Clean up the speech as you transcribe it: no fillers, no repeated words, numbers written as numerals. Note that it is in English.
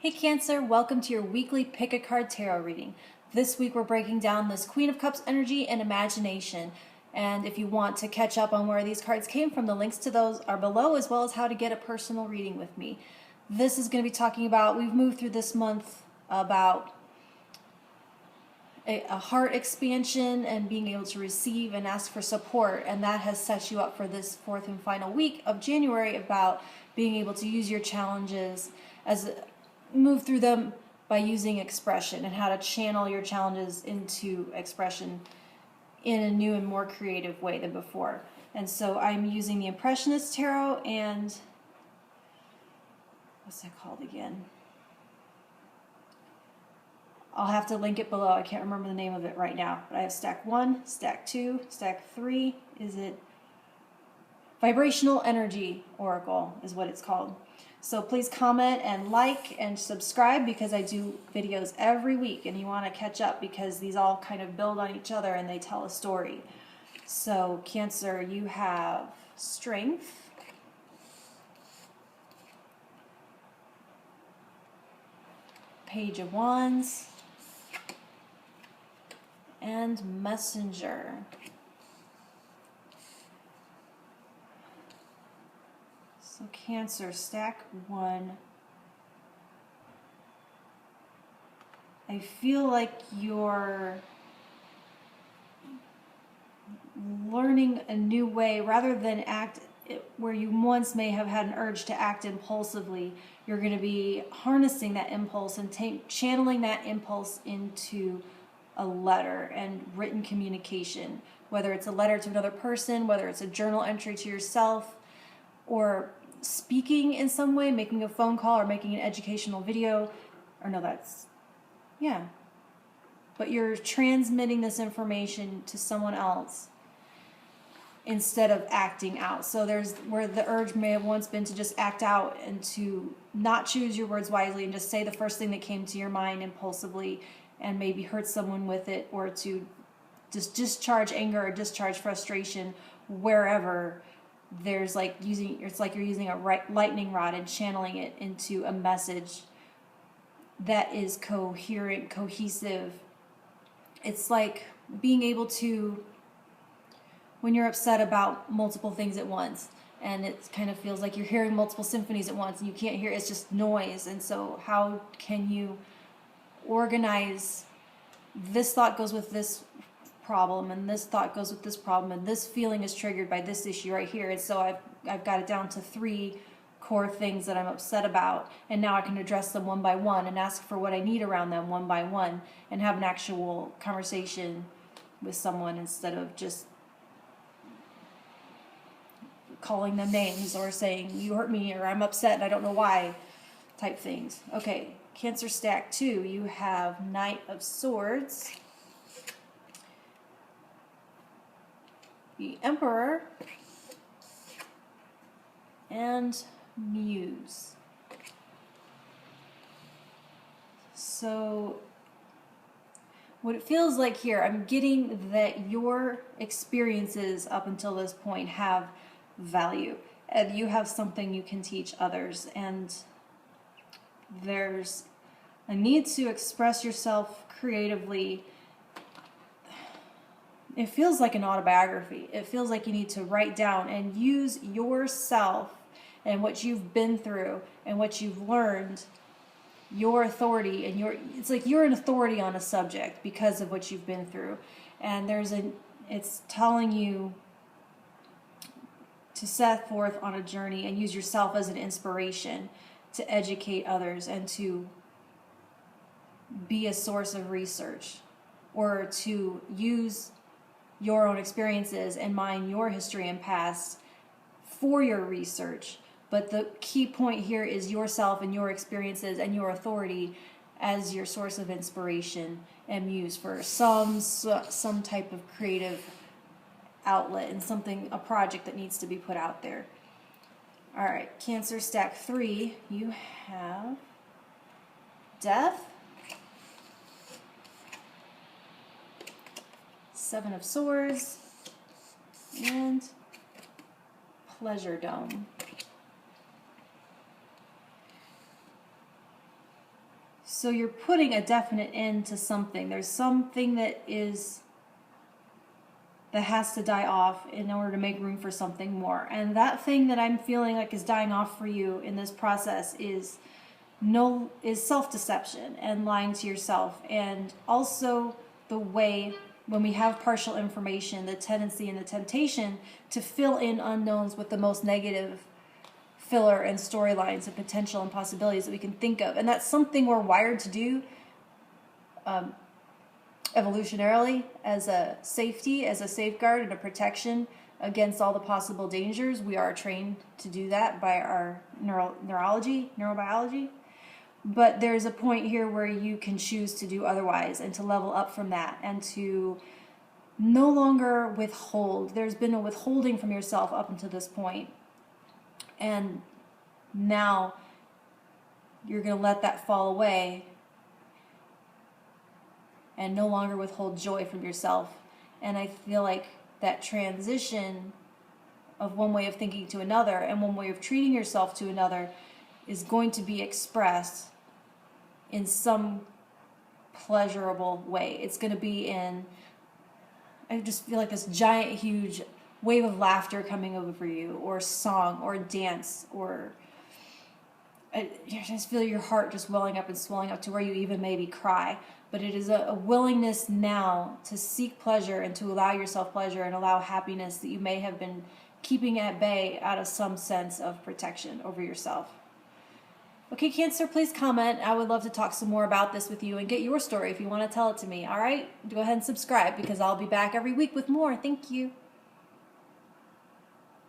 Hey Cancer, welcome to your weekly Pick a Card Tarot reading. This week we're breaking down this Queen of Cups energy and imagination. And if you want to catch up on where these cards came from, the links to those are below, as well as how to get a personal reading with me. This is going to be talking about, we've moved through this month about a heart expansion and being able to receive and ask for support, and that has set you up for this fourth and final week of January about being able to use your challenges as move through them by using expression and how to channel your challenges into expression in a new and more creative way than before. And so I'm using the Impressionist Tarot and what's that called again? I'll have to link it below. I can't remember the name of it right now, but I have stack 1, stack 2, stack 3. Is it Vibrational Energy Oracle is what it's called. So please comment and like and subscribe, because I do videos every week and you want to catch up, because these all kind of build on each other and they tell a story. So Cancer, you have Strength, Page of Wands, and Messenger. So Cancer, stack 1. I feel like you're learning a new way, rather than act where you once may have had an urge to act impulsively. You're going to be harnessing that impulse and channeling that impulse into a letter and written communication, whether it's a letter to another person, whether it's a journal entry to yourself, or speaking in some way, making a phone call or making an educational video. Or no, that's, yeah. But you're transmitting this information to someone else instead of acting out. So there's where the urge may have once been to just act out and to not choose your words wisely and just say the first thing that came to your mind impulsively and maybe hurt someone with it, or to just discharge anger or discharge frustration wherever. There's like it's like you're using a lightning rod and channeling it into a message that is coherent, cohesive. It's like being able to, when you're upset about multiple things at once, and it kind of feels like you're hearing multiple symphonies at once and you can't hear, it's just noise. And so how can you organize, this thought goes with this problem, and this thought goes with this problem, and this feeling is triggered by this issue right here. And so I've got it down to 3 core things that I'm upset about, and now I can address them one by one and ask for what I need around them one by one and have an actual conversation with someone instead of just calling them names or saying you hurt me or I'm upset and I don't know why type things. Okay, Cancer, stack 2, you have Knight of Swords, the Emperor, and Muse. So what it feels like here, I'm getting that your experiences up until this point have value, and you have something you can teach others, and there's a need to express yourself creatively. It feels like an autobiography. It feels like you need to write down and use yourself and what you've been through and what you've learned, your authority, and it's like you're an authority on a subject because of what you've been through. And it's telling you to set forth on a journey and use yourself as an inspiration to educate others and to be a source of research, or to use your own experiences and mine your history and past for your research. But the key point here is yourself and your experiences and your authority as your source of inspiration and muse for some type of creative outlet and a project that needs to be put out there. All right, Cancer, stack 3, you have Death, 7 of Swords, and Pleasure Dome. So you're putting a definite end to something. There's something that has to die off in order to make room for something more. And that thing that I'm feeling like is dying off for you in this process is self-deception and lying to yourself. And also the way when we have partial information, the tendency and the temptation to fill in unknowns with the most negative filler and storylines and potential and possibilities that we can think of. And that's something we're wired to do evolutionarily, as a safety, as a safeguard and a protection against all the possible dangers. We are trained to do that by our neurobiology. But there's a point here where you can choose to do otherwise and to level up from that and to no longer withhold. There's been a withholding from yourself up until this point. And now you're going to let that fall away and no longer withhold joy from yourself. And I feel like that transition of one way of thinking to another and one way of treating yourself to another is going to be expressed in some pleasurable way. It's going to be in, I just feel like this giant, huge wave of laughter coming over you, or song, or dance, or I just feel your heart just welling up and swelling up to where you even maybe cry. But it is a willingness now to seek pleasure and to allow yourself pleasure and allow happiness that you may have been keeping at bay out of some sense of protection over yourself. Okay, Cancer, please comment. I would love to talk some more about this with you and get your story if you want to tell it to me. All right? Go ahead and subscribe because I'll be back every week with more. Thank you.